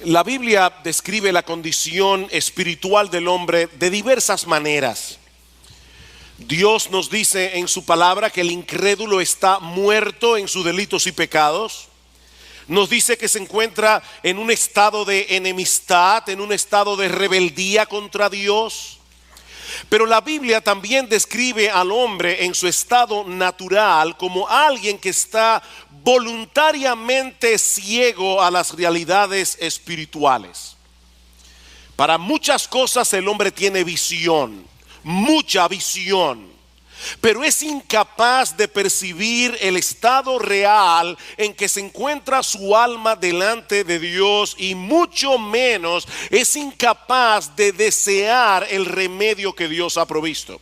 La Biblia describe la condición espiritual del hombre de diversas maneras. Dios nos dice en su palabra que el incrédulo está muerto en sus delitos y pecados. Nos dice que se encuentra en un estado de enemistad, en un estado de rebeldía contra Dios. Pero la Biblia también describe al hombre en su estado natural como alguien que está voluntariamente ciego a las realidades espirituales. Para muchas cosas el hombre tiene visión, mucha visión, pero es incapaz de percibir el estado real en que se encuentra su alma delante de Dios, y mucho menos es incapaz de desear el remedio que Dios ha provisto.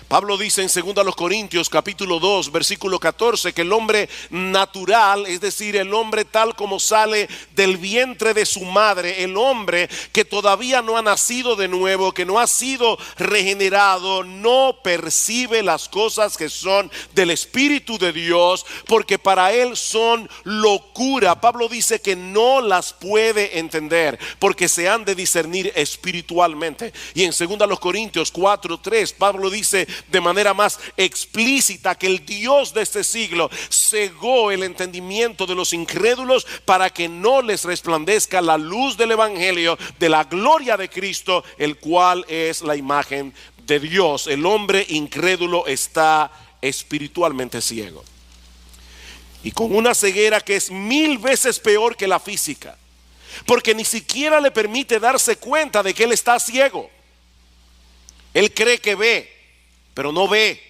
Pablo dice en 2 Corintios capítulo 2 versículo 14 que el hombre natural, es decir, el hombre tal como sale del vientre de su madre, el hombre que todavía no ha nacido de nuevo, que no ha sido regenerado, no percibe las cosas que son del Espíritu de Dios, porque para él son locura. Pablo dice que no las puede entender porque se han de discernir espiritualmente. Y en 2 Corintios 4:3 Pablo dice de manera más explícita que el Dios de este siglo cegó el entendimiento de los incrédulos para que no les resplandezca la luz del evangelio de la gloria de Cristo, el cual es la imagen de Dios. El hombre incrédulo está espiritualmente ciego, y con una ceguera que es 1000 veces peor que la física, porque ni siquiera le permite darse cuenta de que él está ciego. Él cree que ve, pero no ve.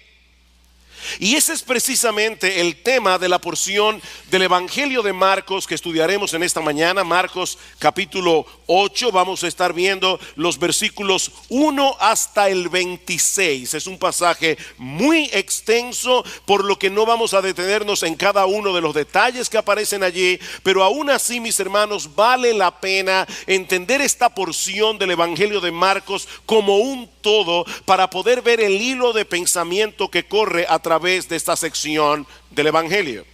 Y ese es precisamente el tema de la porción del Evangelio de Marcos que estudiaremos en esta mañana. Marcos capítulo 8, vamos a estar viendo los versículos 1 hasta el 26. Es un pasaje muy extenso, por lo que no vamos a detenernos en cada uno de los detalles que aparecen allí, pero aún así, mis hermanos, vale la pena entender esta porción del Evangelio de Marcos como un todo para poder ver el hilo de pensamiento que corre a través de esta sección del Evangelio.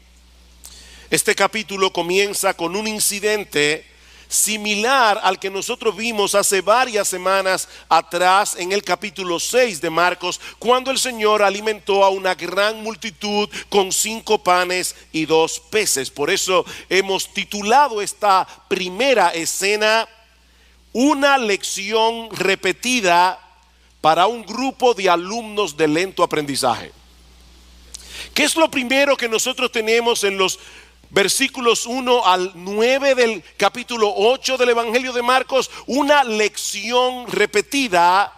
Este capítulo comienza con un incidente similar al que nosotros vimos hace varias semanas atrás en el capítulo 6 de Marcos, cuando el Señor alimentó a una gran multitud con 5 panes y 2 peces. Por eso hemos titulado esta primera escena "Una lección repetida para un grupo de alumnos de lento aprendizaje". ¿Qué es lo primero que nosotros tenemos en los versículos 1 al 9 del capítulo 8 del Evangelio de Marcos? Una lección repetida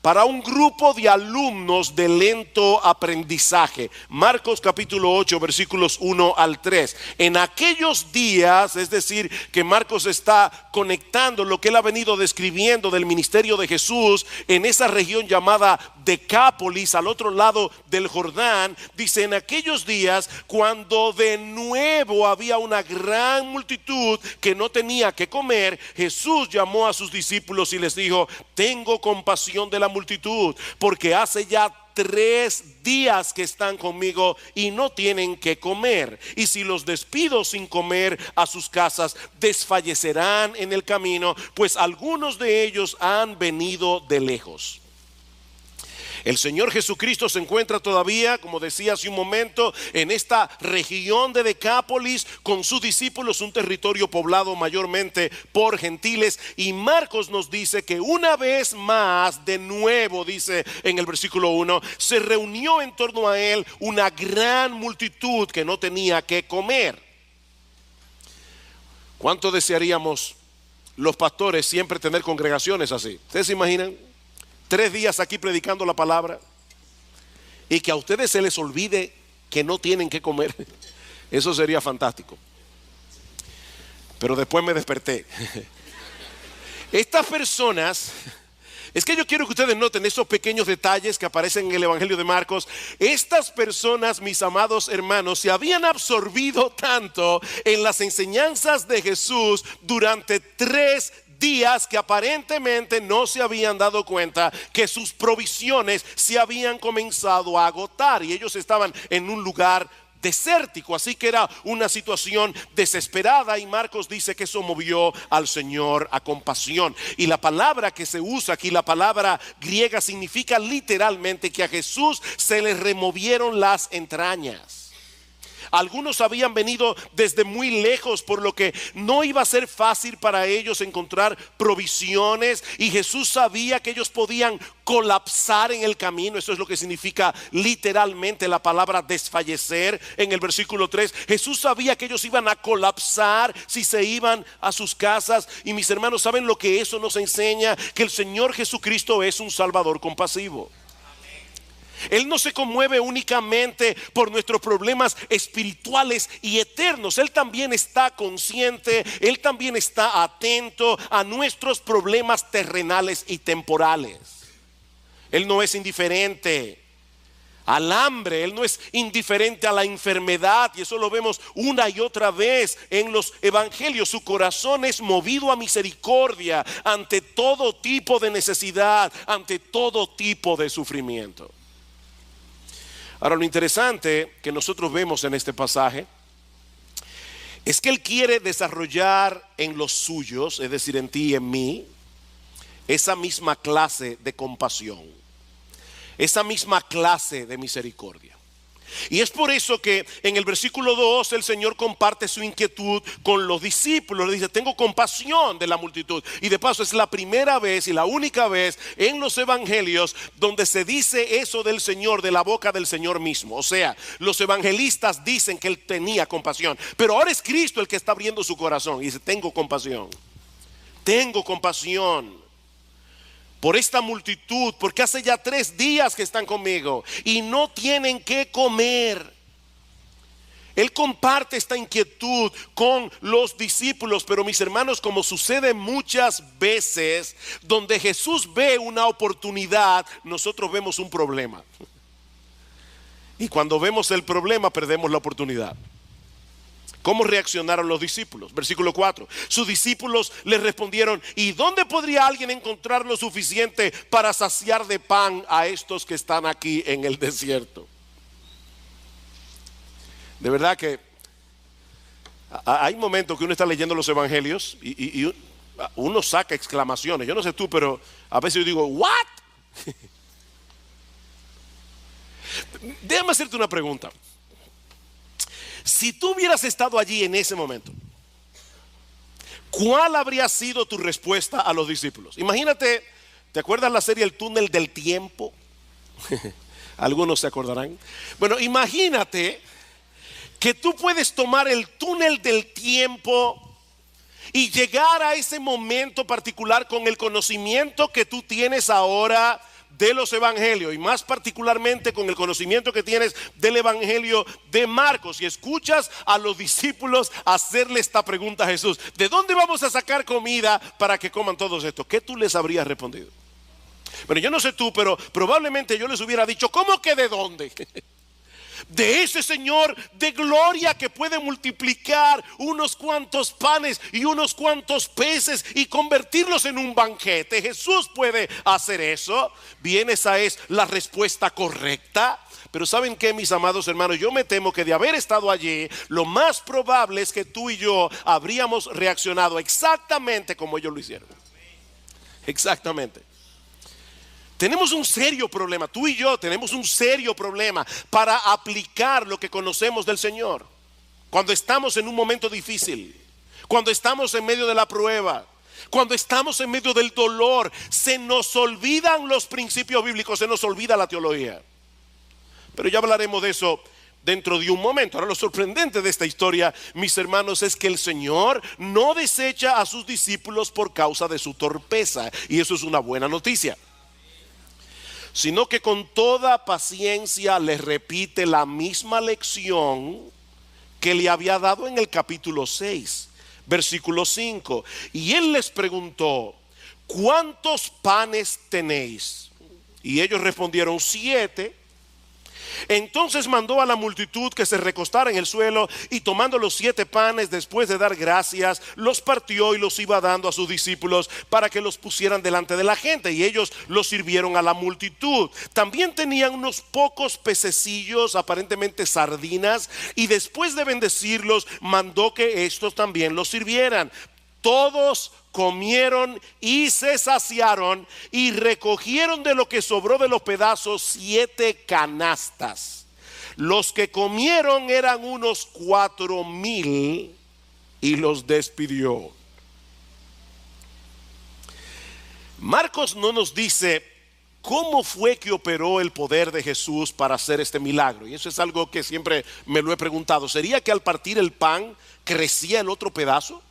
para un grupo de alumnos de lento aprendizaje. Marcos capítulo 8 versículos 1 al 3. En aquellos días, es decir, que Marcos está conectando lo que él ha venido describiendo del ministerio de Jesús en esa región llamada Decápolis, al otro lado del Jordán. Dice: en aquellos días, cuando de nuevo había una gran multitud que no tenía que comer, Jesús llamó a sus discípulos y les dijo: tengo compasión de la multitud, porque hace ya 3 días que están conmigo y no tienen que comer. Y si los despido sin comer a sus casas, desfallecerán en el camino, pues algunos de ellos han venido de lejos. El Señor Jesucristo se encuentra todavía, como decía hace un momento, en esta región de Decápolis con sus discípulos, un territorio poblado mayormente por gentiles. Y Marcos nos dice que una vez más, de nuevo, dice en el versículo 1, se reunió en torno a él una gran multitud que no tenía que comer. ¿Cuánto desearíamos los pastores siempre tener congregaciones así? ¿Ustedes se imaginan? 3 días aquí predicando la palabra y que a ustedes se les olvide que no tienen que comer. Eso sería fantástico. Pero después me desperté. Estas personas, es que yo quiero que ustedes noten esos pequeños detalles que aparecen en el Evangelio de Marcos. Estas personas, mis amados hermanos, se habían absorbido tanto en las enseñanzas de Jesús durante 3 días que aparentemente no se habían dado cuenta que sus provisiones se habían comenzado a agotar, y ellos estaban en un lugar desértico, así que era una situación desesperada, y Marcos dice que eso movió al Señor a compasión. Y la palabra que se usa aquí, la palabra griega, significa literalmente que a Jesús se le removieron las entrañas. Algunos habían venido desde muy lejos, por lo que no iba a ser fácil para ellos encontrar provisiones, y Jesús sabía que ellos podían colapsar en el camino. Eso es lo que significa literalmente la palabra desfallecer en el versículo 3. Jesús sabía que ellos iban a colapsar si se iban a sus casas. Y mis hermanos, ¿saben lo que eso nos enseña? Que el Señor Jesucristo es un Salvador compasivo. Él no se conmueve únicamente por nuestros problemas espirituales y eternos. Él también está consciente, Él también está atento a nuestros problemas terrenales y temporales. Él no es indiferente al hambre, Él no es indiferente a la enfermedad, y eso lo vemos una y otra vez en los evangelios. Su corazón es movido a misericordia ante todo tipo de necesidad, ante todo tipo de sufrimiento. Ahora, lo interesante que nosotros vemos en este pasaje es que Él quiere desarrollar en los suyos, es decir, en ti y en mí, esa misma clase de compasión, esa misma clase de misericordia. Y es por eso que en el versículo 2 el Señor comparte su inquietud con los discípulos. Le dice: tengo compasión de la multitud. Y de paso es la primera vez y la única vez en los evangelios donde se dice eso del Señor de la boca del Señor mismo. O sea, los evangelistas dicen que Él tenía compasión, pero ahora es Cristo el que está abriendo su corazón y dice: tengo compasión por esta multitud, porque hace ya 3 días que están conmigo y no tienen qué comer. Él comparte esta inquietud con los discípulos. Pero mis hermanos, como sucede muchas veces, donde Jesús ve una oportunidad, nosotros vemos un problema. Y cuando vemos el problema, perdemos la oportunidad. ¿Cómo reaccionaron los discípulos? Versículo 4. Sus discípulos le respondieron: ¿y dónde podría alguien encontrar lo suficiente para saciar de pan a estos que están aquí en el desierto? De verdad que hay momentos que uno está leyendo los evangelios y uno saca exclamaciones. Yo no sé tú, pero a veces yo digo: ¿what? Déjame hacerte una pregunta. Si tú hubieras estado allí en ese momento, ¿cuál habría sido tu respuesta a los discípulos? Imagínate, ¿te acuerdas la serie El Túnel del Tiempo? Algunos se acordarán. Bueno, imagínate que tú puedes tomar el túnel del tiempo y llegar a ese momento particular con el conocimiento que tú tienes ahora de los evangelios, y más particularmente con el conocimiento que tienes del evangelio de Marcos, y escuchas a los discípulos hacerle esta pregunta a Jesús: ¿de dónde vamos a sacar comida para que coman todos estos? ¿Qué tú les habrías respondido? Bueno, yo no sé tú, pero probablemente yo les hubiera dicho: ¿cómo que de dónde? De ese Señor de gloria que puede multiplicar unos cuantos panes y unos cuantos peces y convertirlos en un banquete. Jesús puede hacer eso. Bien, esa es la respuesta correcta. Pero ¿saben qué, mis amados hermanos? Yo me temo que de haber estado allí, lo más probable es que tú y yo habríamos reaccionado exactamente como ellos lo hicieron. Exactamente. Tenemos un serio problema, tú y yo tenemos un serio problema para aplicar lo que conocemos del Señor. Cuando estamos en un momento difícil, cuando estamos en medio de la prueba, cuando estamos en medio del dolor, se nos olvidan los principios bíblicos, se nos olvida la teología. Pero ya hablaremos de eso dentro de un momento. Ahora, lo sorprendente de esta historia, mis hermanos, es que el Señor no desecha a sus discípulos por causa de su torpeza, y eso es una buena noticia, sino que con toda paciencia les repite la misma lección que le había dado en el capítulo 6, versículo 5. Y Él les preguntó: ¿cuántos panes tenéis? Y ellos respondieron: 7. Entonces mandó a la multitud que se recostara en el suelo, y tomando los 7 panes, después de dar gracias, los partió y los iba dando a sus discípulos para que los pusieran delante de la gente, y ellos los sirvieron a la multitud. También tenían unos pocos pececillos, aparentemente sardinas, y después de bendecirlos mandó que estos también los sirvieran. Todos comieron y se saciaron, y recogieron de lo que sobró de los pedazos 7 canastas. Los que comieron eran unos 4,000, y los despidió. Marcos no nos dice cómo fue que operó el poder de Jesús para hacer este milagro, y eso es algo que siempre me lo he preguntado. ¿Sería que al partir el pan crecía el otro pedazo?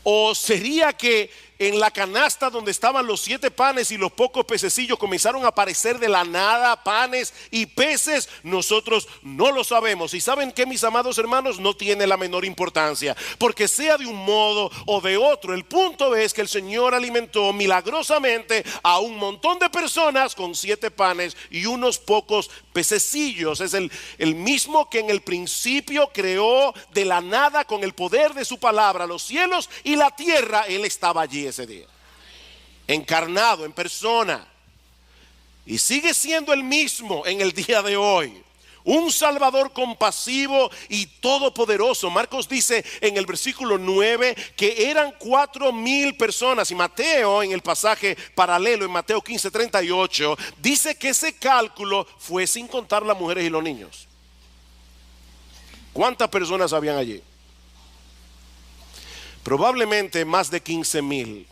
¿O sería que en la canasta donde estaban los 7 panes y los pocos pececillos comenzaron a aparecer de la nada panes y peces? Nosotros no lo sabemos. Y saben que, mis amados hermanos, no tiene la menor importancia, porque sea de un modo o de otro, el punto es que el Señor alimentó milagrosamente a un montón de personas con 7 panes y unos pocos pececillos. Es el mismo que en el principio creó de la nada con el poder de su palabra los cielos y la tierra. Él estaba allí ese día, encarnado en persona, y sigue siendo el mismo en el día de hoy. Un Salvador compasivo y todopoderoso. Marcos dice en el versículo 9 que eran 4,000 personas, y Mateo, en el pasaje paralelo en Mateo 15:38, dice que ese cálculo fue sin contar las mujeres y los niños. ¿Cuántas personas habían allí? Probablemente más de 15,000.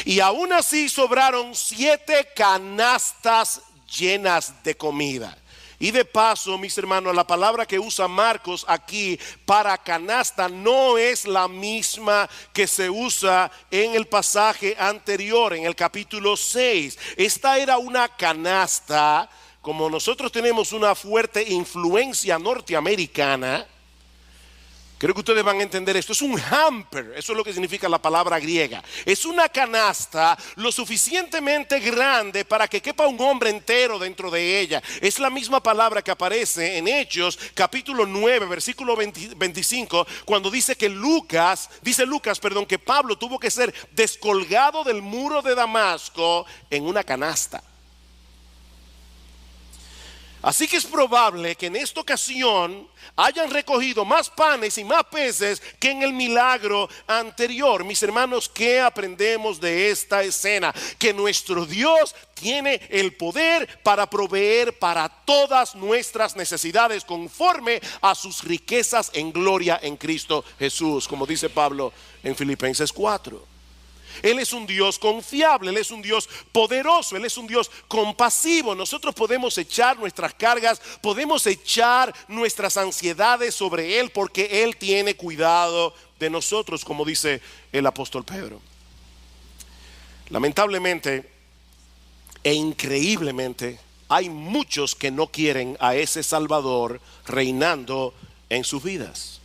Y aún así sobraron 7 canastas llenas de comida. Y de paso, mis hermanos, la palabra que usa Marcos aquí para canasta no es la misma que se usa en el pasaje anterior, en el capítulo 6. Esta era una canasta, como nosotros tenemos una fuerte influencia norteamericana. Creo que ustedes van a entender esto. Es un hamper, eso es lo que significa la palabra griega. Es una canasta lo suficientemente grande para que quepa un hombre entero dentro de ella. Es la misma palabra que aparece en Hechos capítulo 9 versículo 25, cuando dice que Lucas, que Pablo tuvo que ser descolgado del muro de Damasco en una canasta. Así que es probable que en esta ocasión hayan recogido más panes y más peces que en el milagro anterior. Mis hermanos, ¿qué aprendemos de esta escena? Que nuestro Dios tiene el poder para proveer para todas nuestras necesidades conforme a sus riquezas en gloria en Cristo Jesús, como dice Pablo en Filipenses 4. Él es un Dios confiable, Él es un Dios poderoso, Él es un Dios compasivo. Nosotros podemos echar nuestras cargas, podemos echar nuestras ansiedades sobre Él, porque Él tiene cuidado de nosotros, como dice el apóstol Pedro. Lamentablemente e increíblemente, hay muchos que no quieren a ese Salvador reinando en sus vidas.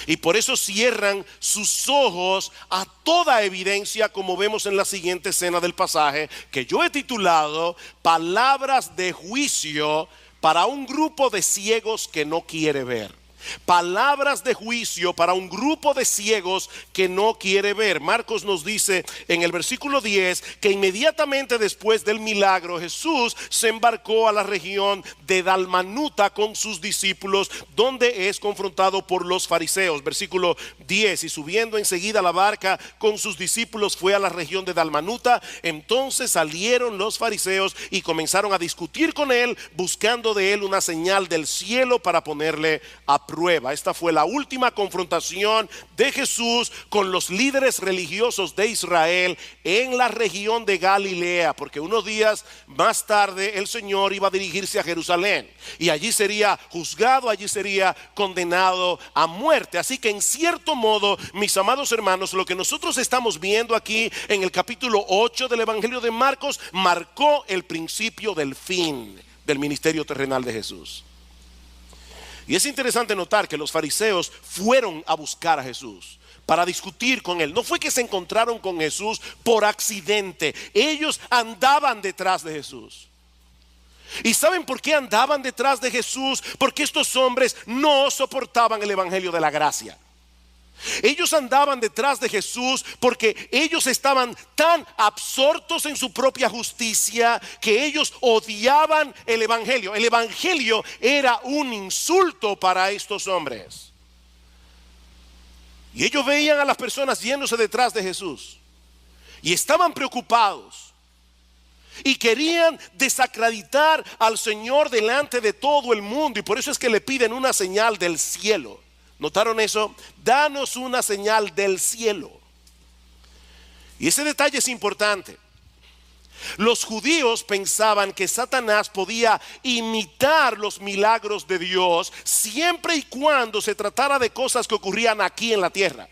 Y por eso cierran sus ojos a toda evidencia, como vemos en la siguiente escena del pasaje, que yo he titulado Palabras de juicio para un grupo de ciegos que no quiere ver. Palabras de juicio para un grupo de ciegos que no quiere ver. Marcos nos dice en el versículo 10 que inmediatamente después del milagro Jesús se embarcó a la región de Dalmanuta con sus discípulos, donde es confrontado por los fariseos. Versículo 10: y subiendo enseguida a la barca con sus discípulos fue a la región de Dalmanuta. Entonces salieron los fariseos y comenzaron a discutir con él, buscando de él una señal del cielo para ponerle a prueba. Esta fue la última confrontación de Jesús con los líderes religiosos de Israel en la región de Galilea, porque unos días más tarde el Señor iba a dirigirse a Jerusalén y allí sería juzgado, allí sería condenado a muerte. Así que en cierto modo, mis amados hermanos, lo que nosotros estamos viendo aquí en el capítulo 8 del Evangelio de Marcos marcó el principio del fin del ministerio terrenal de Jesús. Y es interesante notar que los fariseos fueron a buscar a Jesús para discutir con él. No fue que se encontraron con Jesús por accidente. Ellos andaban detrás de Jesús. ¿Y saben por qué andaban detrás de Jesús? Porque estos hombres no soportaban el evangelio de la gracia. Ellos andaban detrás de Jesús porque ellos estaban tan absortos en su propia justicia que ellos odiaban el evangelio. El evangelio era un insulto para estos hombres. Y ellos veían a las personas yéndose detrás de Jesús y estaban preocupados. Y querían desacreditar al Señor delante de todo el mundo. Y por eso es que le piden una señal del cielo. ¿Notaron eso? Danos una señal del cielo. Y ese detalle es importante. Los judíos pensaban que Satanás podía imitar los milagros de Dios siempre y cuando se tratara de cosas que ocurrían aquí en la tierra.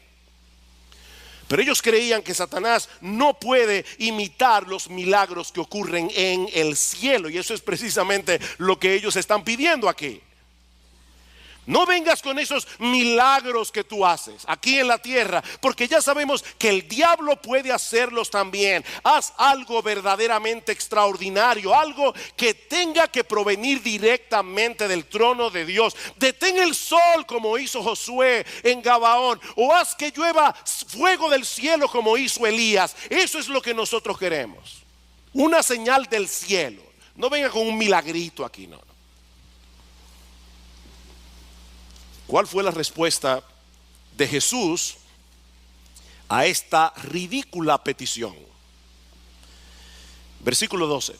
Pero ellos creían que Satanás no puede imitar los milagros que ocurren en el cielo. Y eso es precisamente lo que ellos están pidiendo aquí. No vengas con esos milagros que tú haces aquí en la tierra, porque ya sabemos que el diablo puede hacerlos también. Haz algo verdaderamente extraordinario, algo que tenga que provenir directamente del trono de Dios. Detén el sol como hizo Josué en Gabaón, o haz que llueva fuego del cielo como hizo Elías. Eso es lo que nosotros queremos, una señal del cielo. No venga con un milagrito aquí, no. ¿Cuál fue la respuesta de Jesús a esta ridícula petición? Versículo 12.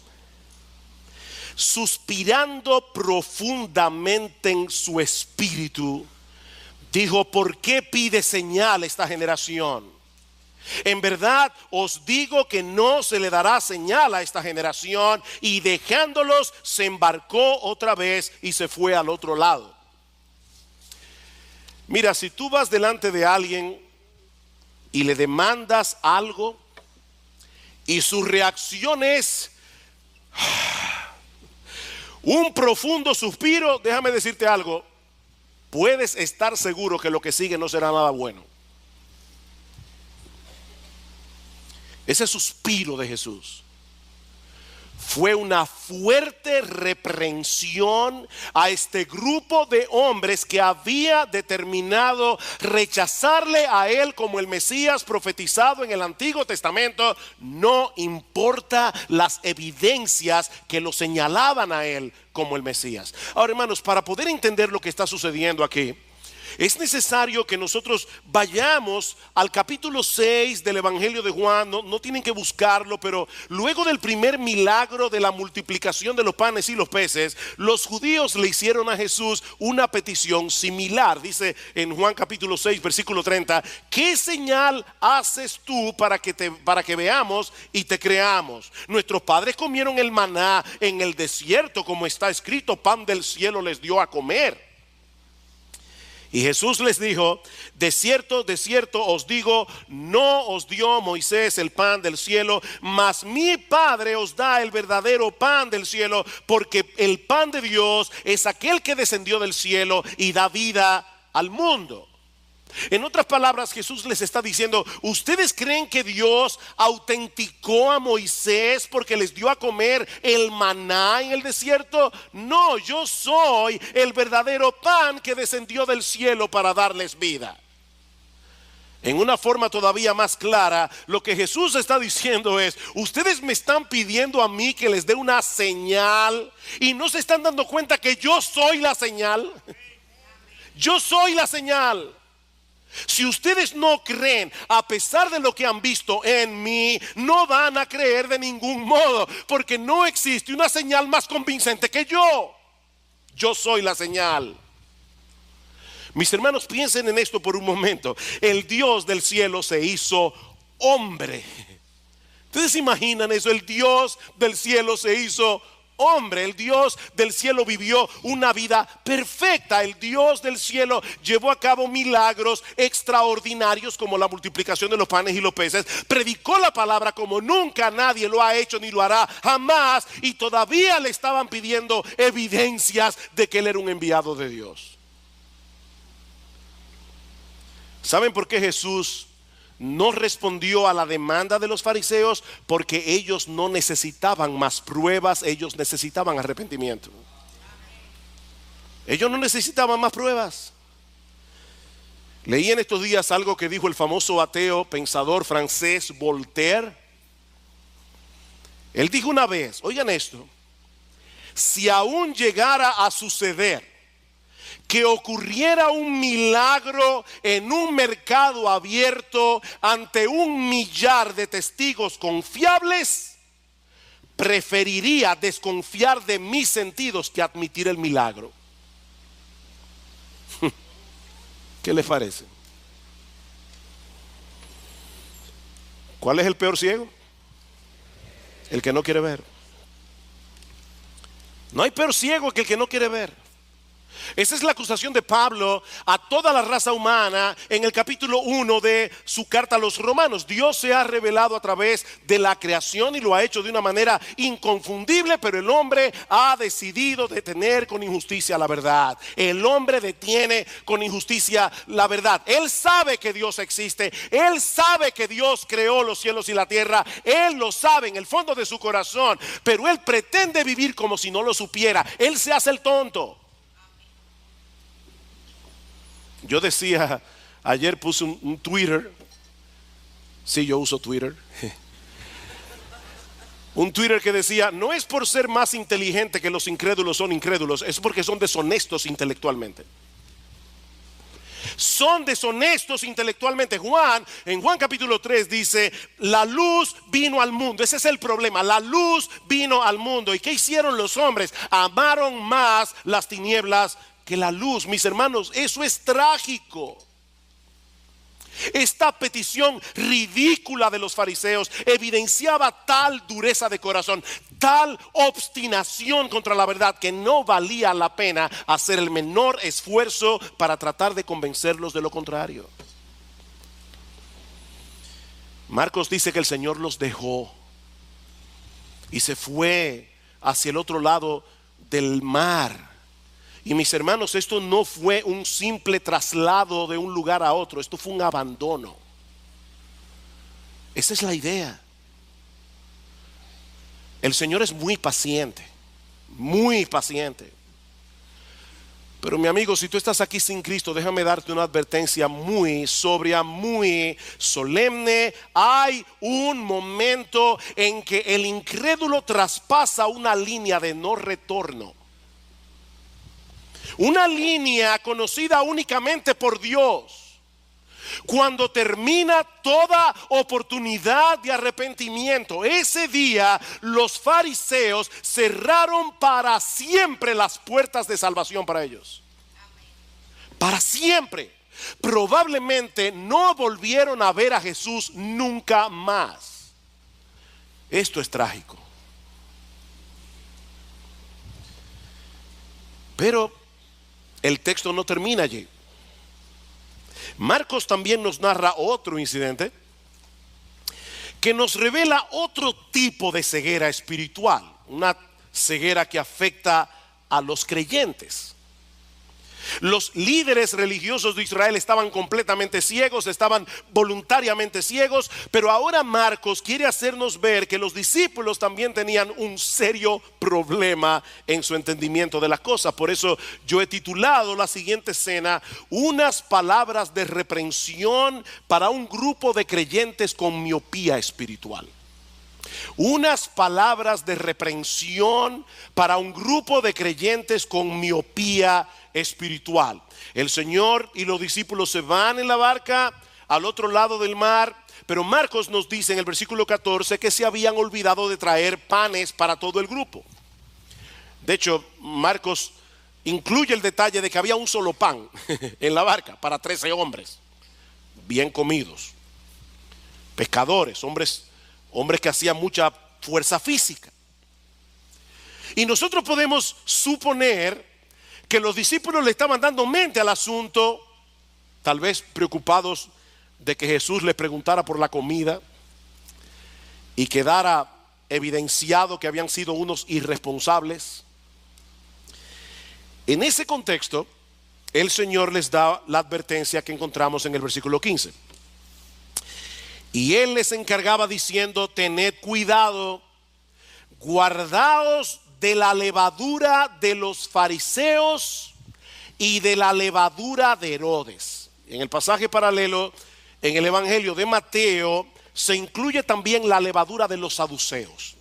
Suspirando profundamente en su espíritu, dijo: ¿por qué pide señal esta generación? En verdad os digo que no se le dará señal a esta generación. Y dejándolos, se embarcó otra vez y se fue al otro lado. Mira, si tú vas delante de alguien y le demandas algo y su reacción es un profundo suspiro, déjame decirte algo, puedes estar seguro que lo que sigue no será nada bueno. Ese suspiro de Jesús fue una fuerte reprensión a este grupo de hombres que había determinado rechazarle a él como el Mesías profetizado en el Antiguo Testamento. No importa las evidencias que lo señalaban a él como el Mesías. Ahora, hermanos, para poder entender lo que está sucediendo aquí, es necesario que nosotros vayamos al capítulo 6 del Evangelio de Juan. No tienen que buscarlo, pero luego del primer milagro de la multiplicación de los panes y los peces, los judíos le hicieron a Jesús una petición similar. Dice en Juan capítulo 6 versículo 30: ¿qué señal haces tú para que veamos y te creamos? Nuestros padres comieron el maná en el desierto, como está escrito: pan del cielo les dio a comer. Y Jesús les dijo: de cierto os digo, no os dio Moisés el pan del cielo, mas mi Padre os da el verdadero pan del cielo, porque el pan de Dios es aquel que descendió del cielo y da vida al mundo. En otras palabras, Jesús les está diciendo: ¿ustedes creen que Dios autenticó a Moisés porque les dio a comer el maná en el desierto? No, yo soy el verdadero pan que descendió del cielo para darles vida. En una forma todavía más clara, lo que Jesús está diciendo es: ustedes me están pidiendo a mí que les dé una señal y no se están dando cuenta que yo soy la señal. Yo soy la señal. Si ustedes no creen, a pesar de lo que han visto en mí, no van a creer de ningún modo, porque no existe una señal más convincente que yo. Yo soy la señal. Mis hermanos, piensen en esto por un momento. El Dios del cielo se hizo hombre. ¿Ustedes se imaginan eso? El Dios del cielo se hizo hombre. El Dios del cielo vivió una vida perfecta. El Dios del cielo llevó a cabo milagros extraordinarios como la multiplicación de los panes y los peces. Predicó la palabra como nunca nadie lo ha hecho ni lo hará jamás. Y todavía le estaban pidiendo evidencias de que él era un enviado de Dios. ¿Saben por qué Jesús no respondió a la demanda de los fariseos porque ellos no necesitaban más pruebas, ellos necesitaban arrepentimiento. Ellos no necesitaban más pruebas. Leí en estos días algo que dijo el famoso ateo, pensador francés Voltaire. Él dijo una vez, oigan esto, si aún llegara a suceder que ocurriera un milagro en un mercado abierto ante 1.000.000 de testigos confiables, preferiría desconfiar de mis sentidos que admitir el milagro. ¿Qué les parece? ¿Cuál es el peor ciego? El que no quiere ver. No hay peor ciego que el que no quiere ver. Esa es la acusación de Pablo a toda la raza humana en el capítulo 1 de su carta a los romanos. Dios se ha revelado a través de la creación y lo ha hecho de una manera inconfundible, pero el hombre ha decidido detener con injusticia la verdad. El hombre detiene con injusticia la verdad. Él sabe que Dios existe, él sabe que Dios creó los cielos y la tierra, él lo sabe en el fondo de su corazón, pero él pretende vivir como si no lo supiera. Él se hace el tonto. Yo decía, ayer puse un Twitter. Sí, yo uso Twitter. Un Twitter que decía, no es por ser más inteligente que los incrédulos son incrédulos, es porque son deshonestos intelectualmente. Son deshonestos intelectualmente. En Juan capítulo 3 dice, la luz vino al mundo. Ese es el problema, la luz vino al mundo. ¿Y qué hicieron los hombres? Amaron más las tinieblas que la luz. Mis hermanos, eso es trágico. Esta petición ridícula de los fariseos evidenciaba tal dureza de corazón, tal obstinación contra la verdad, que no valía la pena hacer el menor esfuerzo para tratar de convencerlos de lo contrario. Marcos dice que el Señor los dejó y se fue hacia el otro lado del mar. Y mis hermanos, esto no fue un simple traslado de un lugar a otro, esto fue un abandono. Esa es la idea. El Señor es muy paciente, muy paciente. Pero mi amigo, si tú estás aquí sin Cristo, déjame darte una advertencia muy sobria, muy solemne. Hay un momento en que el incrédulo traspasa una línea de no retorno. Una línea conocida únicamente por Dios. Cuando termina toda oportunidad de arrepentimiento, ese día los fariseos cerraron para siempre las puertas de salvación para ellos. Para siempre. Probablemente no volvieron a ver a Jesús nunca más. Esto es trágico. Pero el texto no termina allí. Marcos también nos narra otro incidente que nos revela otro tipo de ceguera espiritual, una ceguera que afecta a los creyentes. Los líderes religiosos de Israel estaban completamente ciegos, estaban voluntariamente ciegos, pero ahora Marcos quiere hacernos ver que los discípulos también tenían un serio problema en su entendimiento de las cosas. Por eso yo he titulado la siguiente escena, unas palabras de reprensión para un grupo de creyentes con miopía espiritual. Unas palabras de reprensión para un grupo de creyentes con miopía espiritual. El Señor y los discípulos se van en la barca al otro lado del mar, pero Marcos nos dice en el versículo 14 que se habían olvidado de traer panes para todo el grupo. De hecho, Marcos incluye el detalle de que había un solo pan en la barca para 13 hombres bien comidos, pescadores, hombres que hacían mucha fuerza física. Y nosotros podemos suponer que los discípulos le estaban dando mente al asunto, tal vez preocupados de que Jesús les preguntara por la comida y quedara evidenciado que habían sido unos irresponsables. En ese contexto, el Señor les da la advertencia que encontramos en el versículo 15. Y él les encargaba diciendo: tened cuidado, guardaos de la levadura de los fariseos y de la levadura de Herodes. En el pasaje paralelo, en el Evangelio de Mateo, se incluye también la levadura de los saduceos.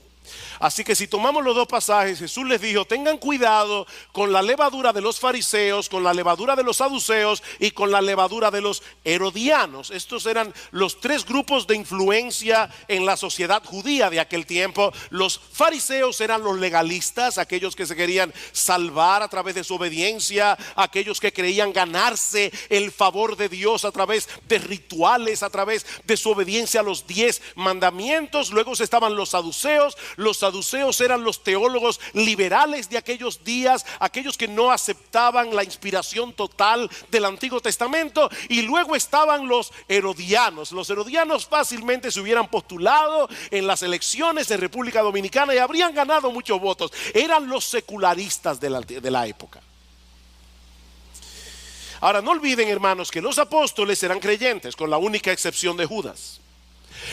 Así que si tomamos los dos pasajes, Jesús les dijo: tengan cuidado con la levadura de los fariseos, con la levadura de los saduceos y con la levadura de los herodianos. Estos eran los tres grupos de influencia en la sociedad judía de aquel tiempo. Los fariseos eran los legalistas, aquellos que se querían salvar a través de su obediencia, aquellos que creían ganarse el favor de Dios a través de rituales, a través de su obediencia a los 10 mandamientos. Luego estaban los saduceos. Los saduceos eran los teólogos liberales de aquellos días, aquellos que no aceptaban la inspiración total del Antiguo Testamento. Y luego estaban los herodianos. Los herodianos fácilmente se hubieran postulado en las elecciones de República Dominicana y habrían ganado muchos votos. Eran los secularistas de la época. Ahora, no olviden, hermanos, que los apóstoles eran creyentes, con la única excepción de Judas.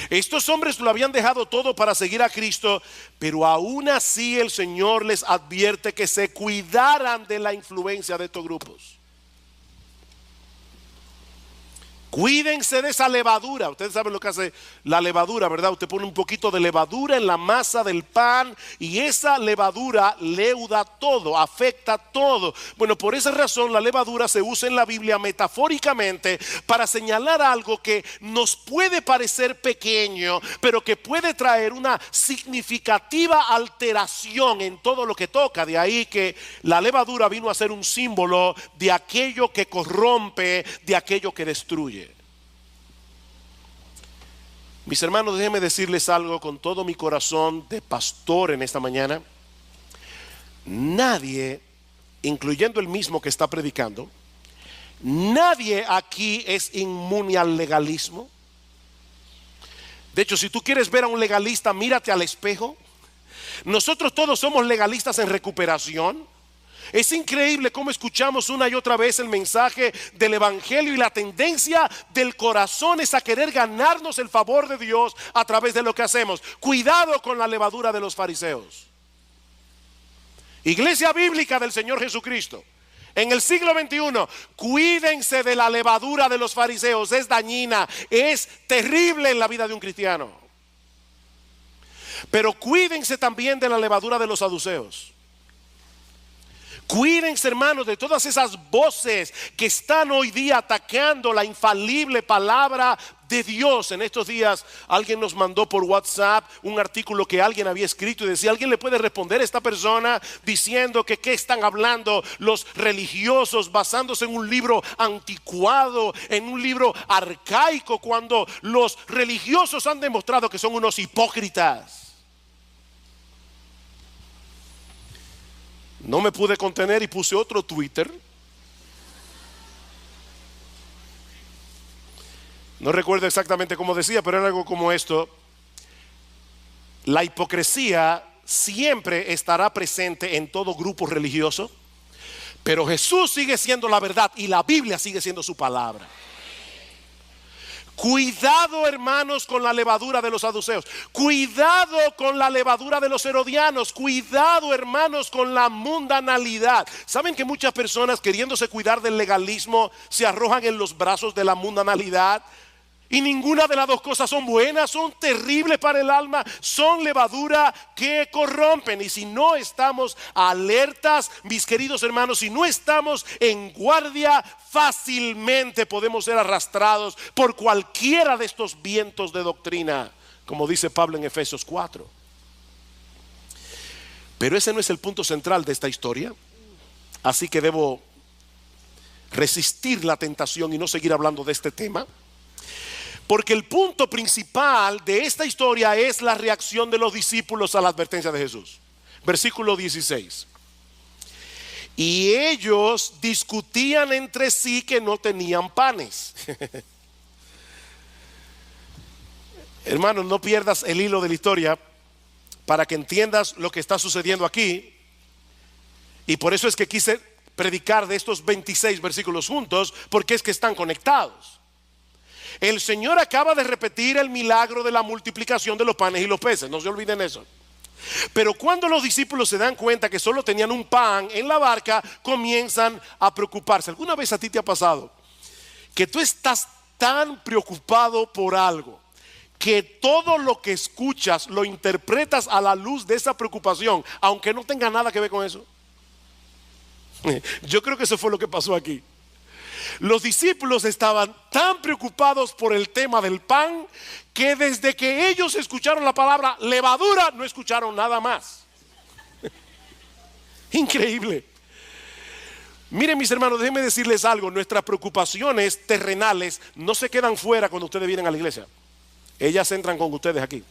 Estos hombres lo habían dejado todo para seguir a Cristo, pero aún así el Señor les advierte que se cuidaran de la influencia de estos grupos. Cuídense de esa levadura. Ustedes saben lo que hace la levadura, ¿verdad? Usted pone un poquito de levadura en la masa del pan y esa levadura leuda todo, afecta todo. Bueno, por esa razón la levadura se usa en la Biblia metafóricamente para señalar algo que nos puede parecer pequeño, pero que puede traer una significativa alteración en todo lo que toca. De ahí que la levadura vino a ser un símbolo de aquello que corrompe, de aquello que destruye. Mis hermanos, déjenme decirles algo con todo mi corazón de pastor en esta mañana. Nadie, incluyendo el mismo que está predicando, nadie aquí es inmune al legalismo. De hecho, si tú quieres ver a un legalista, mírate al espejo. Nosotros todos somos legalistas en recuperación. Es increíble cómo escuchamos una y otra vez el mensaje del evangelio y la tendencia del corazón es a querer ganarnos el favor de Dios a través de lo que hacemos. Cuidado con la levadura de los fariseos. Iglesia bíblica del Señor Jesucristo, en el siglo XXI, cuídense de la levadura de los fariseos. Es dañina, es terrible en la vida de un cristiano. Pero cuídense también de la levadura de los saduceos. Cuídense, hermanos, de todas esas voces que están hoy día atacando la infalible palabra de Dios. En estos días alguien nos mandó por WhatsApp un artículo que alguien había escrito y decía: ¿alguien le puede responder a esta persona diciendo que qué están hablando los religiosos basándose en un libro anticuado, en un libro arcaico, cuando los religiosos han demostrado que son unos hipócritas? No me pude contener y puse otro Twitter. No recuerdo exactamente cómo decía, pero era algo como esto: la hipocresía siempre estará presente en todo grupo religioso, pero Jesús sigue siendo la verdad y la Biblia sigue siendo su palabra. Cuidado, hermanos, con la levadura de los saduceos. Cuidado con la levadura de los herodianos. Cuidado, hermanos, con la mundanalidad. ¿Saben que muchas personas, queriéndose cuidar del legalismo, se arrojan en los brazos de la mundanalidad? Y ninguna de las dos cosas son buenas, son terribles para el alma, son levadura que corrompen. Y si no estamos alertas, mis queridos hermanos, si no estamos en guardia, fácilmente podemos ser arrastrados por cualquiera de estos vientos de doctrina, como dice Pablo en Efesios 4. Pero ese no es el punto central de esta historia, así que debo resistir la tentación y no seguir hablando de este tema. Porque el punto principal de esta historia es la reacción de los discípulos a la advertencia de Jesús. Versículo 16. Y ellos discutían entre sí que no tenían panes. Hermanos, no pierdas el hilo de la historia para que entiendas lo que está sucediendo aquí. Y por eso es que quise predicar de estos 26 versículos juntos, porque es que están conectados. El Señor acaba de repetir el milagro de la multiplicación de los panes y los peces, no se olviden eso. Pero cuando los discípulos se dan cuenta que solo tenían un pan en la barca, comienzan a preocuparse. ¿Alguna vez a ti te ha pasado que tú estás tan preocupado por algo que todo lo que escuchas lo interpretas a la luz de esa preocupación, aunque no tenga nada que ver con eso? Yo creo que eso fue lo que pasó aquí. Los discípulos estaban tan preocupados por el tema del pan que desde que ellos escucharon la palabra levadura no escucharon nada más. Increíble. Miren, mis hermanos, déjenme decirles algo. Nuestras preocupaciones terrenales no se quedan fuera cuando ustedes vienen a la iglesia. Ellas entran con ustedes aquí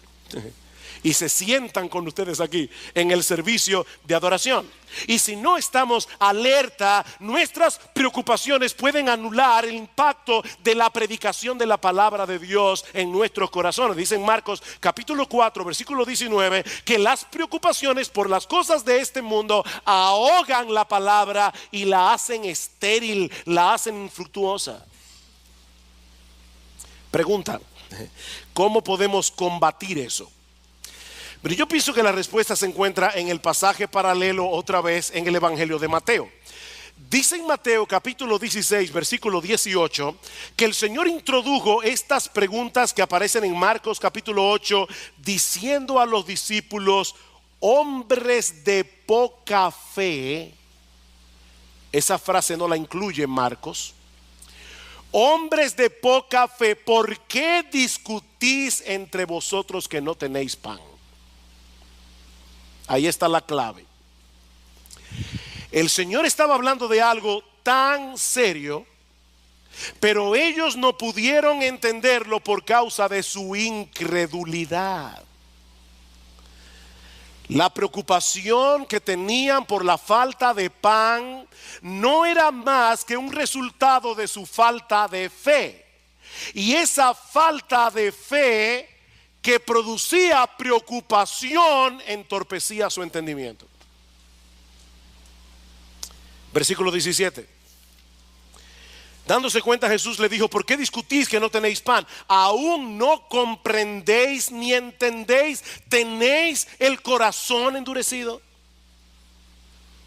y se sientan con ustedes aquí en el servicio de adoración. Y si no estamos alerta, nuestras preocupaciones pueden anular el impacto de la predicación de la palabra de Dios en nuestros corazones. Dice en Marcos capítulo 4 versículo 19 que las preocupaciones por las cosas de este mundo ahogan la palabra y la hacen estéril, la hacen infructuosa. Pregunta: ¿cómo podemos combatir eso? Pero yo pienso que la respuesta se encuentra en el pasaje paralelo otra vez en el Evangelio de Mateo. Dice en Mateo capítulo 16 versículo 18 que el Señor introdujo estas preguntas que aparecen en Marcos capítulo 8, diciendo a los discípulos: hombres de poca fe. Esa frase no la incluye Marcos. Hombres de poca fe, ¿por qué discutís entre vosotros que no tenéis pan? Ahí está la clave. El Señor estaba hablando de algo tan serio, pero ellos no pudieron entenderlo por causa de su incredulidad. La preocupación que tenían por la falta de pan no era más que un resultado de su falta de fe. Y esa falta de fe que producía preocupación entorpecía su entendimiento. Versículo 17. Dándose cuenta, Jesús le dijo: ¿por qué discutís que no tenéis pan? ¿Aún no comprendéis ni entendéis? ¿Tenéis el corazón endurecido?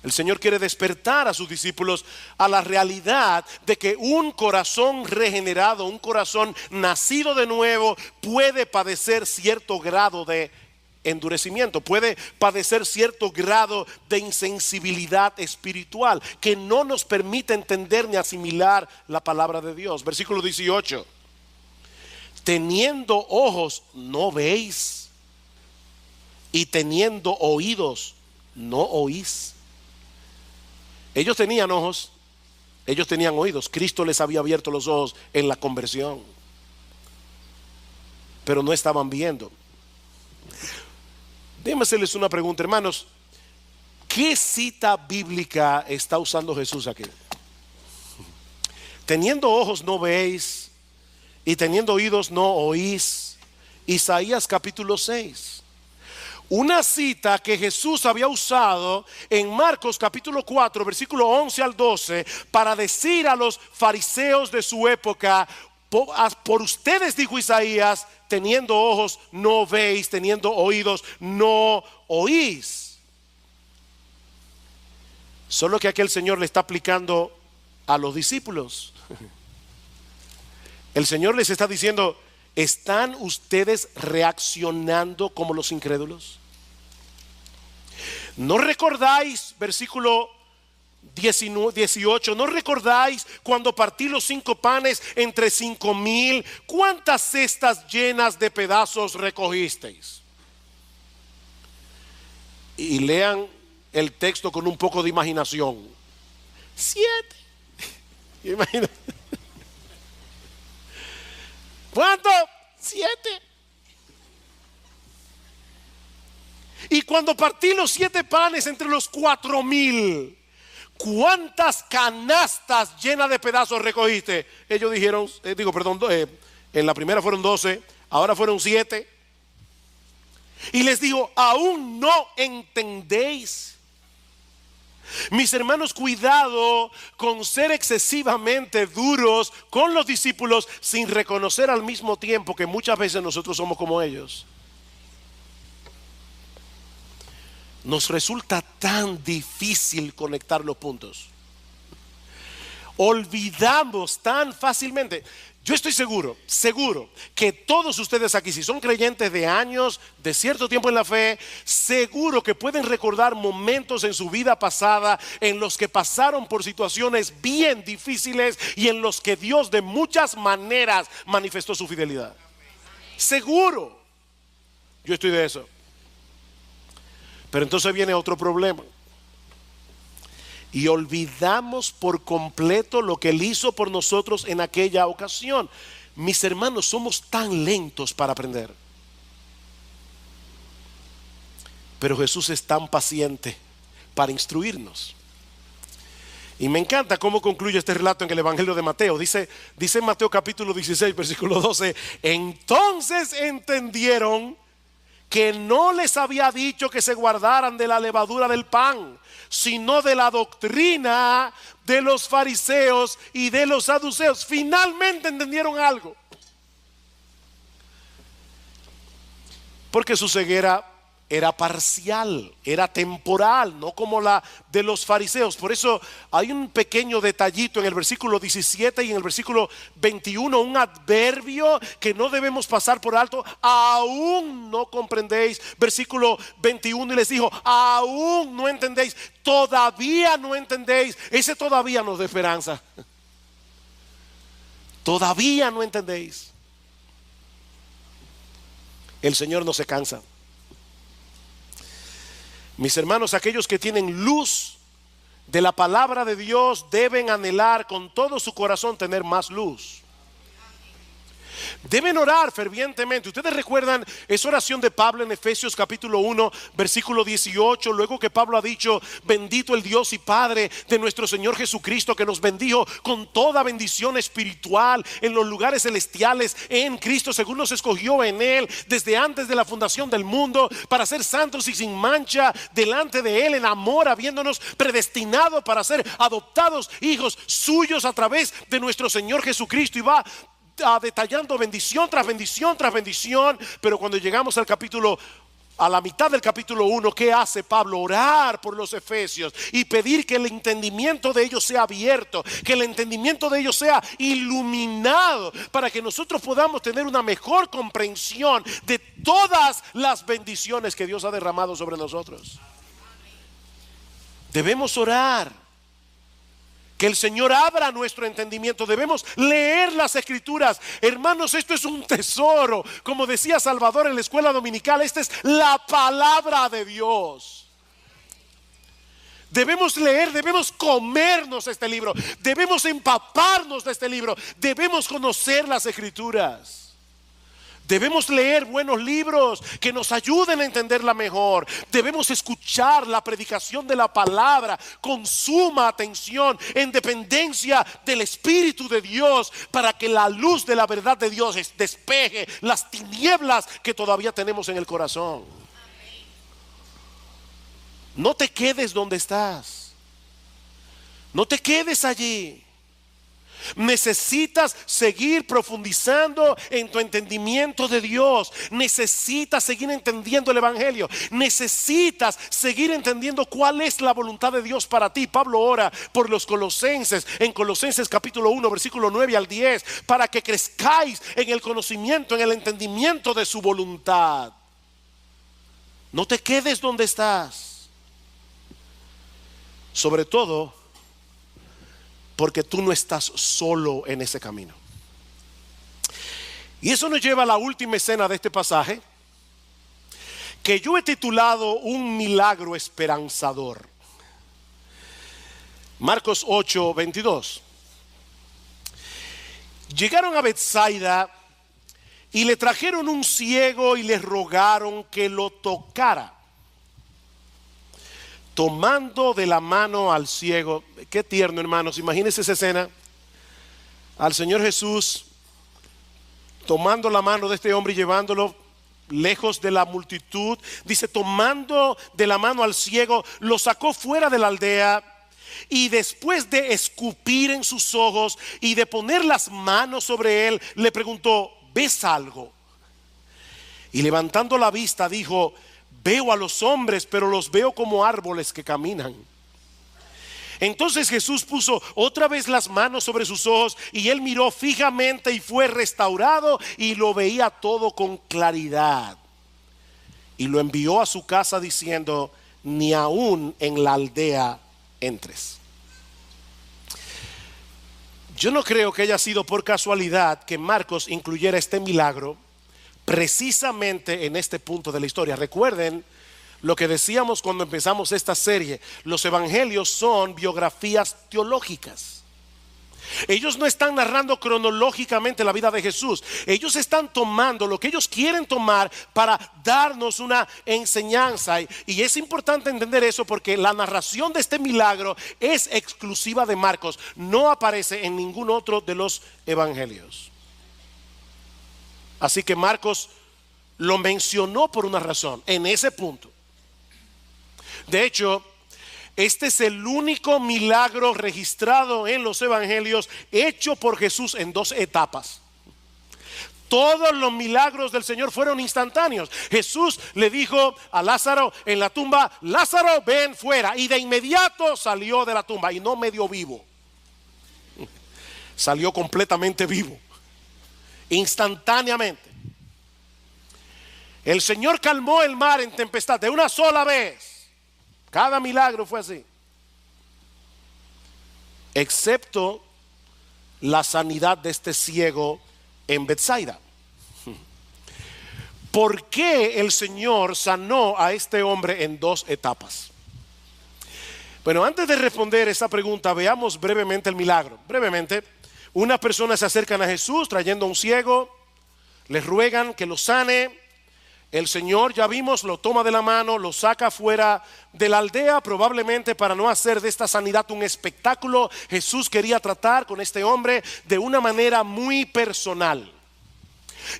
El Señor quiere despertar a sus discípulos a la realidad de que un corazón regenerado, un corazón nacido de nuevo, puede padecer cierto grado de endurecimiento, puede padecer cierto grado de insensibilidad espiritual que no nos permite entender ni asimilar la palabra de Dios. Versículo 18. Teniendo ojos no veis, y teniendo oídos no oís. Ellos tenían ojos, ellos tenían oídos. Cristo les había abierto los ojos en la conversión, pero no estaban viendo. Déjenme hacerles una pregunta, hermanos. ¿Qué cita bíblica está usando Jesús aquí? Teniendo ojos no veis, y teniendo oídos no oís. Isaías capítulo 6. Una cita que Jesús había usado en Marcos capítulo 4 versículo 11 al 12 para decir a los fariseos de su época: por ustedes, dijo Isaías, teniendo ojos no veis, teniendo oídos no oís. Solo que aquí el Señor le está aplicando a los discípulos. El Señor les está diciendo: ¿están ustedes reaccionando como los incrédulos? ¿No recordáis, versículo 18, no recordáis cuando partí los 5 panes entre 5,000? ¿Cuántas cestas llenas de pedazos recogisteis? Y lean el texto con un poco de imaginación. 7. Imagina. ¿Cuánto? 7. Y cuando partí los 7 panes entre los 4,000, ¿cuántas canastas llenas de pedazos recogiste? Ellos dijeron, en la primera fueron 12, ahora fueron 7. Y les digo: ¿aún no entendéis? Mis hermanos, cuidado con ser excesivamente duros con los discípulos sin reconocer al mismo tiempo que muchas veces nosotros somos como ellos. Nos resulta tan difícil conectar los puntos. Olvidamos tan fácilmente. Yo estoy seguro que todos ustedes aquí, si son creyentes de años, de cierto tiempo en la fe, seguro que pueden recordar momentos en su vida pasada en los que pasaron por situaciones bien difíciles y en los que Dios de muchas maneras manifestó su fidelidad. Seguro. Yo estoy de eso. Pero entonces viene otro problema. Y olvidamos por completo lo que Él hizo por nosotros en aquella ocasión. Mis hermanos, somos tan lentos para aprender. Pero Jesús es tan paciente para instruirnos. Y me encanta cómo concluye este relato en el Evangelio de Mateo. Dice en Mateo capítulo 16, versículo 12: entonces entendieron que no les había dicho que se guardaran de la levadura del pan, sino de la doctrina de los fariseos y de los saduceos. Finalmente entendieron algo. Porque su ceguera era parcial, era temporal, no como la de los fariseos. Por eso hay un pequeño detallito en el versículo 17 y en el versículo 21, un adverbio que no debemos pasar por alto. Aún no comprendéis. Versículo 21, y les dijo: aún no entendéis, todavía no entendéis. Ese todavía nos da esperanza. Todavía no entendéis. El Señor no se cansa. Mis hermanos, aquellos que tienen luz de la palabra de Dios deben anhelar con todo su corazón tener más luz. Deben orar fervientemente. Ustedes recuerdan esa oración de Pablo en Efesios capítulo 1 versículo 18, luego que Pablo ha dicho: bendito el Dios y Padre de nuestro Señor Jesucristo, que nos bendijo con toda bendición espiritual en los lugares celestiales en Cristo, según nos escogió en Él desde antes de la fundación del mundo, para ser santos y sin mancha delante de Él en amor, habiéndonos predestinado para ser adoptados hijos suyos a través de nuestro Señor Jesucristo. Y va detallando bendición tras bendición tras bendición. Pero cuando llegamos a la mitad del capítulo 1, ¿qué hace Pablo? Orar por los efesios y pedir que el entendimiento de ellos sea abierto, que el entendimiento de ellos sea iluminado, para que nosotros podamos tener una mejor comprensión de todas las bendiciones que Dios ha derramado sobre nosotros. Debemos orar que el Señor abra nuestro entendimiento. Debemos leer las Escrituras. Hermanos, esto es un tesoro. Como decía Salvador en la escuela dominical, esta es la palabra de Dios. Debemos leer, debemos comernos este libro, debemos empaparnos de este libro, debemos conocer las Escrituras. Debemos leer buenos libros que nos ayuden a entenderla mejor. Debemos escuchar la predicación de la palabra con suma atención, en dependencia del Espíritu de Dios, para que la luz de la verdad de Dios despeje las tinieblas que todavía tenemos en el corazón. No te quedes donde estás. No te quedes allí. Necesitas seguir profundizando en tu entendimiento de Dios. Necesitas seguir entendiendo el Evangelio. Necesitas seguir entendiendo cuál es la voluntad de Dios para ti. Pablo ora por los colosenses en Colosenses capítulo 1 versículo 9 al 10, para que crezcáis en el conocimiento, en el entendimiento de su voluntad. No te quedes donde estás. Sobre todo porque tú no estás solo en ese camino. Y eso nos lleva a la última escena de este pasaje, que yo he titulado Un milagro esperanzador. Marcos 8, 22. Llegaron a Betsaida y le trajeron un ciego y le rogaron que lo tocara. Tomando de la mano al ciego. Qué tierno, hermanos. Imagínense esa escena. Al Señor Jesús tomando la mano de este hombre y llevándolo lejos de la multitud, dice, tomando de la mano al ciego, lo sacó fuera de la aldea y después de escupir en sus ojos y de poner las manos sobre él, le preguntó, ¿ves algo? Y levantando la vista dijo, veo a los hombres, pero los veo como árboles que caminan. Entonces Jesús puso otra vez las manos sobre sus ojos y él miró fijamente y fue restaurado y lo veía todo con claridad. Y lo envió a su casa diciendo, ni aún en la aldea entres. Yo no creo que haya sido por casualidad que Marcos incluyera este milagro precisamente en este punto de la historia. Recuerden lo que decíamos cuando empezamos esta serie. Los evangelios son biografías teológicas. Ellos no están narrando cronológicamente la vida de Jesús. Ellos están tomando lo que ellos quieren tomar para darnos una enseñanza. Y es importante entender eso porque la narración de este milagro es exclusiva de Marcos. No aparece en ningún otro de los evangelios. Así que Marcos lo mencionó por una razón, en ese punto. De hecho, este es el único milagro registrado en los evangelios hecho por Jesús en dos etapas. Todos los milagros del Señor fueron instantáneos. Jesús le dijo a Lázaro en la tumba, Lázaro, ven fuera. Y de inmediato salió de la tumba y no medio vivo. Salió completamente vivo. Instantáneamente. El Señor calmó el mar en tempestad de una sola vez. Cada milagro fue así, excepto la sanidad de este ciego en Betsaida. ¿Por qué el Señor sanó a este hombre en dos etapas? Bueno, antes de responder esa pregunta, veamos brevemente el milagro. Brevemente, unas personas se acercan a Jesús trayendo a un ciego, le ruegan que lo sane. El Señor, ya vimos, lo toma de la mano, lo saca fuera de la aldea, probablemente para no hacer de esta sanidad un espectáculo. Jesús quería tratar con este hombre de una manera muy personal.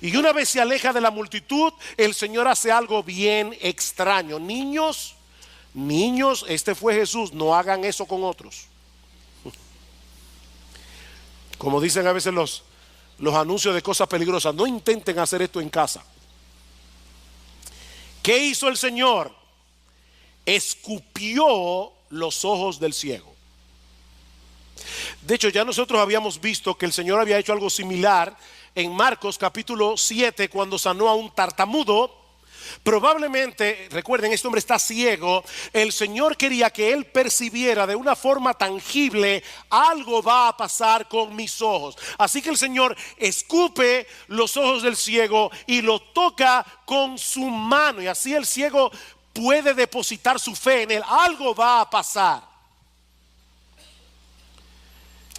Y una vez se aleja de la multitud, el Señor hace algo bien extraño. Niños, este fue Jesús, no hagan eso con otros. Como dicen a veces los anuncios de cosas peligrosas, no intenten hacer esto en casa. ¿Qué hizo el Señor? Escupió los ojos del ciego. De hecho, ya nosotros habíamos visto que el Señor había hecho algo similar en Marcos capítulo 7 cuando sanó a un tartamudo. Probablemente, recuerden, este hombre está ciego. El Señor quería que él percibiera de una forma tangible, algo va a pasar con mis ojos. Así que el Señor escupe los ojos del ciego y lo toca con su mano. Y así el ciego puede depositar su fe en él. Algo va a pasar.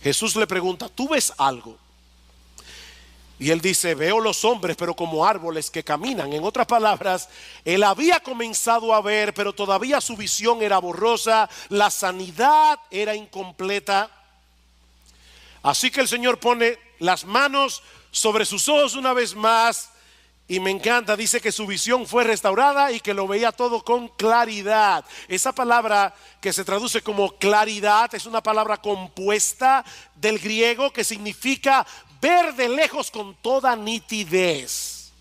Jesús le pregunta, ¿tú ves algo? Y él dice, veo los hombres, pero como árboles que caminan. En otras palabras, él había comenzado a ver, pero todavía su visión era borrosa, la sanidad era incompleta. Así que el Señor pone las manos sobre sus ojos una vez más. Y me encanta, dice que su visión fue restaurada y que lo veía todo con claridad. Esa palabra que se traduce como claridad es una palabra compuesta del griego que significa ver de lejos con toda nitidez.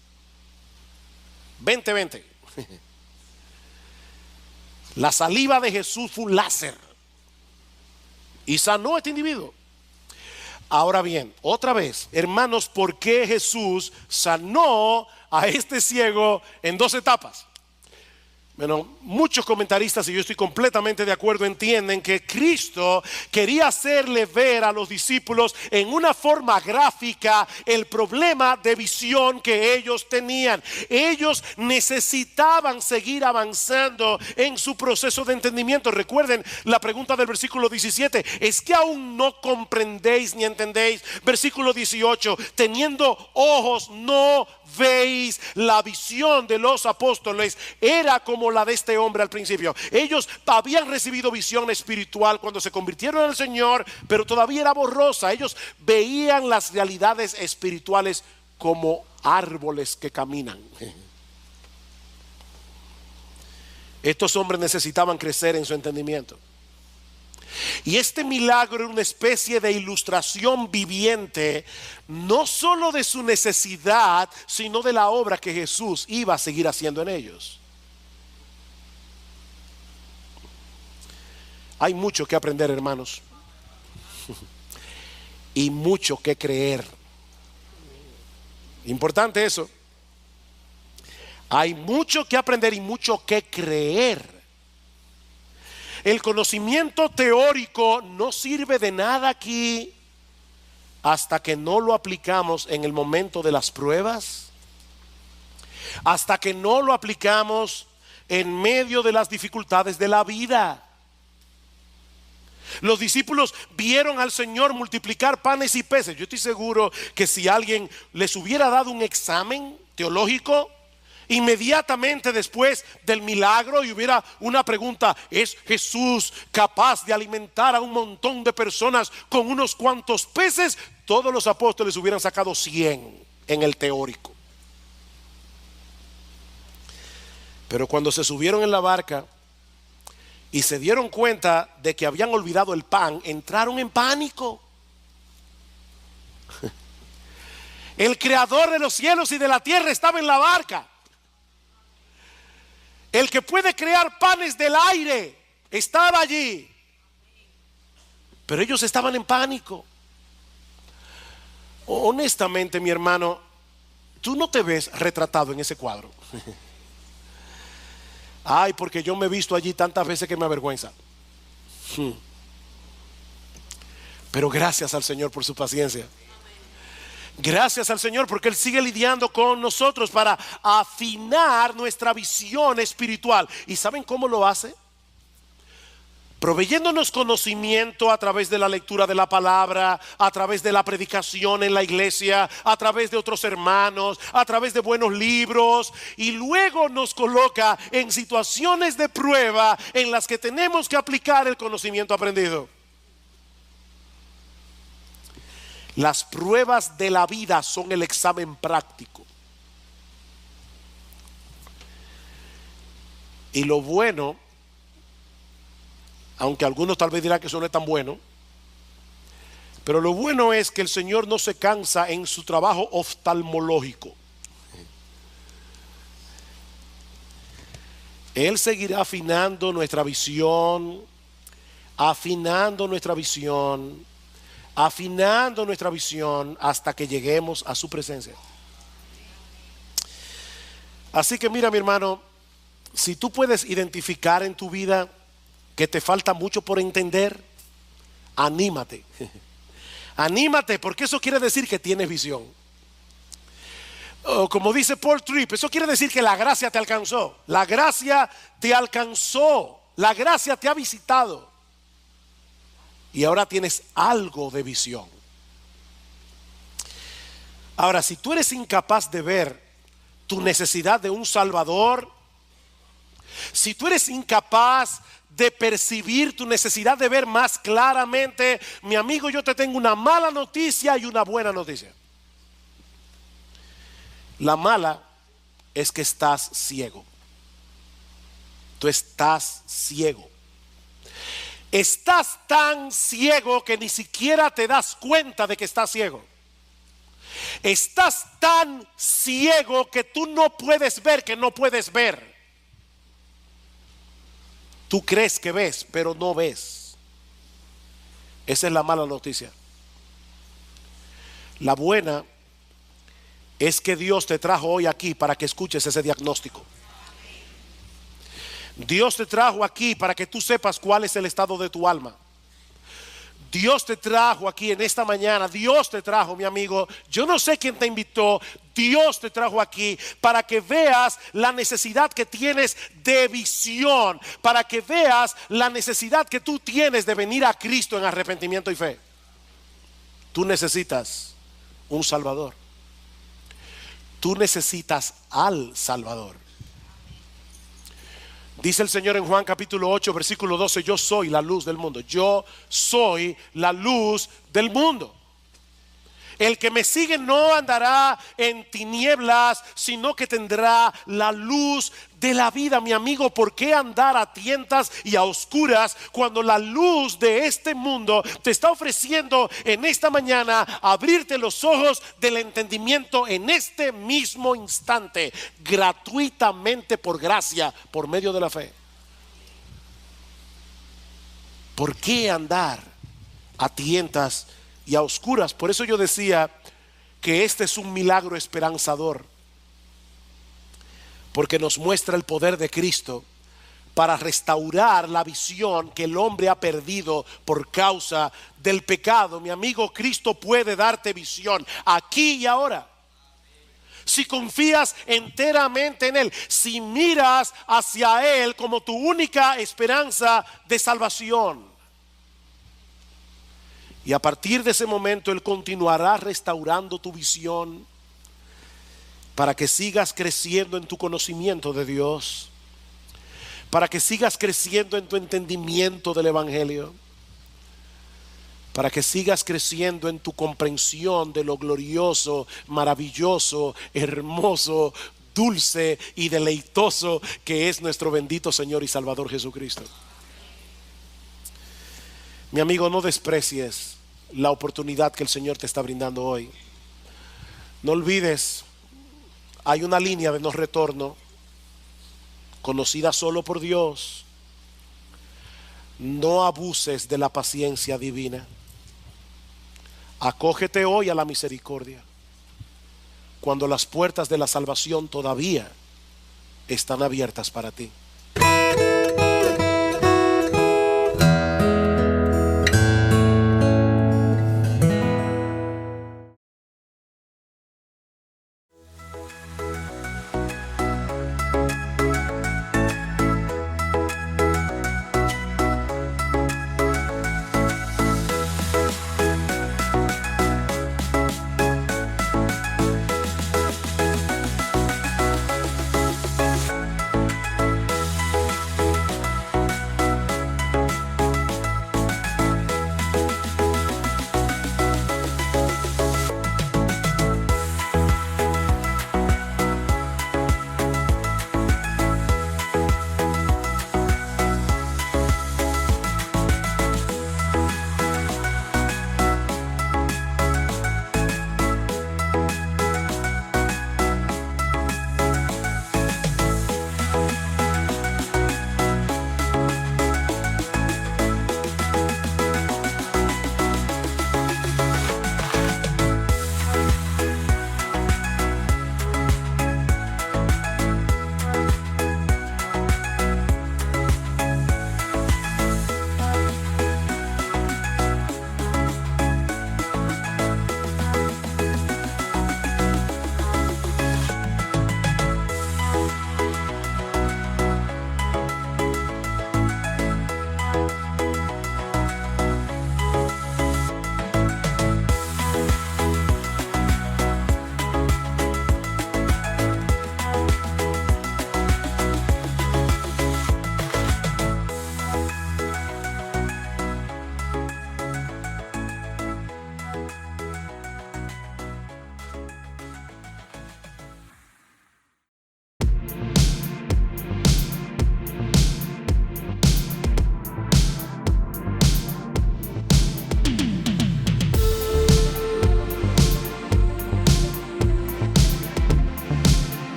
20. La saliva de Jesús fue un láser y sanó a este individuo. Ahora bien, otra vez, hermanos, ¿por qué Jesús sanó a este ciego en dos etapas? Bueno, muchos comentaristas, y yo estoy completamente de acuerdo, entienden que Cristo quería hacerle ver a los discípulos en una forma gráfica el problema de visión que ellos tenían. Ellos necesitaban seguir avanzando en su proceso de entendimiento. Recuerden la pregunta del versículo 17, ¿es que aún no comprendéis ni entendéis? Versículo 18, teniendo ojos no veis. La visión de los apóstoles era como la de este hombre al principio. Ellos habían recibido visión espiritual cuando se convirtieron al Señor, pero todavía era borrosa. Ellos veían las realidades espirituales como árboles que caminan. Estos hombres necesitaban crecer en su entendimiento. Y este milagro era una especie de ilustración viviente, no solo de su necesidad, sino de la obra que Jesús iba a seguir haciendo en ellos. Hay mucho que aprender, hermanos, y mucho que creer. Importante eso. Hay mucho que aprender y mucho que creer. El conocimiento teórico no sirve de nada aquí hasta que no lo aplicamos en el momento de las pruebas, hasta que no lo aplicamos en medio de las dificultades de la vida. Los discípulos vieron al Señor multiplicar panes y peces. Yo estoy seguro que si alguien les hubiera dado un examen teológico inmediatamente después del milagro y hubiera una pregunta: ¿es Jesús capaz de alimentar a un montón de personas con unos cuantos peces? Todos los apóstoles hubieran sacado 100 en el teórico. Pero cuando se subieron en la barca y se dieron cuenta de que habían olvidado el pan, entraron en pánico. El creador de los cielos y de la tierra estaba en la barca. El que puede crear panes del aire estaba allí. Pero ellos estaban en pánico. Honestamente, mi hermano, tú no te ves retratado en ese cuadro. Ay, porque yo me he visto allí tantas veces que me avergüenza. Pero gracias al Señor por su paciencia. Gracias al Señor porque Él sigue lidiando con nosotros para afinar nuestra visión espiritual. ¿Y saben cómo lo hace? Proveyéndonos conocimiento a través de la lectura de la palabra, a través de la predicación en la iglesia, a través de otros hermanos, a través de buenos libros, y luego nos coloca en situaciones de prueba en las que tenemos que aplicar el conocimiento aprendido. Las pruebas de la vida son el examen práctico. Y lo bueno, aunque algunos tal vez dirán que eso no es tan bueno, pero lo bueno es que el Señor no se cansa en su trabajo oftalmológico. Él seguirá afinando nuestra visión, afinando nuestra visión, afinando nuestra visión hasta que lleguemos a su presencia. Así que mira, mi hermano, si tú puedes identificar en tu vida que te falta mucho por entender, anímate. Anímate, porque eso quiere decir que tienes visión. O como dice Paul Tripp, eso quiere decir que la gracia te alcanzó. La gracia te alcanzó. La gracia te ha visitado. Y ahora tienes algo de visión. Ahora, si tú eres incapaz de ver tu necesidad de un Salvador, si tú eres incapaz de percibir tu necesidad de ver más claramente, mi amigo, yo te tengo una mala noticia y una buena noticia. La mala es que estás ciego. Tú estás ciego. Estás tan ciego que ni siquiera te das cuenta de que estás ciego. Estás tan ciego que tú no puedes ver que no puedes ver. Tú crees que ves, pero no ves. Esa es la mala noticia. La buena es que Dios te trajo hoy aquí para que escuches ese diagnóstico. Dios te trajo aquí para que tú sepas cuál es el estado de tu alma. Dios te trajo aquí en esta mañana. Dios te trajo, mi amigo. Yo no sé quién te invitó. Dios te trajo aquí para que veas la necesidad que tienes de visión, para que veas la necesidad que tú tienes de venir a Cristo en arrepentimiento y fe. Tú necesitas un Salvador. Tú necesitas al Salvador. Dice el Señor en Juan capítulo 8 versículo 12: yo soy la luz del mundo. Yo soy la luz del mundo. El que me sigue no andará en tinieblas, sino que tendrá la luz de la vida. Mi amigo, ¿por qué andar a tientas y a oscuras cuando la luz de este mundo te está ofreciendo en esta mañana abrirte los ojos del entendimiento en este mismo instante, gratuitamente, por gracia, por medio de la fe? ¿Por qué andar a tientas y a oscuras? Por eso yo decía que este es un milagro esperanzador, porque nos muestra el poder de Cristo para restaurar la visión que el hombre ha perdido por causa del pecado. Mi amigo, Cristo puede darte visión aquí y ahora, si confías enteramente en Él, si miras hacia Él como tu única esperanza de salvación. Y a partir de ese momento Él continuará restaurando tu visión para que sigas creciendo en tu conocimiento de Dios, para que sigas creciendo en tu entendimiento del Evangelio, para que sigas creciendo en tu comprensión de lo glorioso, maravilloso, hermoso, dulce y deleitoso que es nuestro bendito Señor y Salvador Jesucristo. Mi amigo, no desprecies la oportunidad que el Señor te está brindando hoy. No olvides, hay una línea de no retorno conocida solo por Dios. No abuses de la paciencia divina. Acógete hoy a la misericordia cuando las puertas de la salvación todavía están abiertas para ti.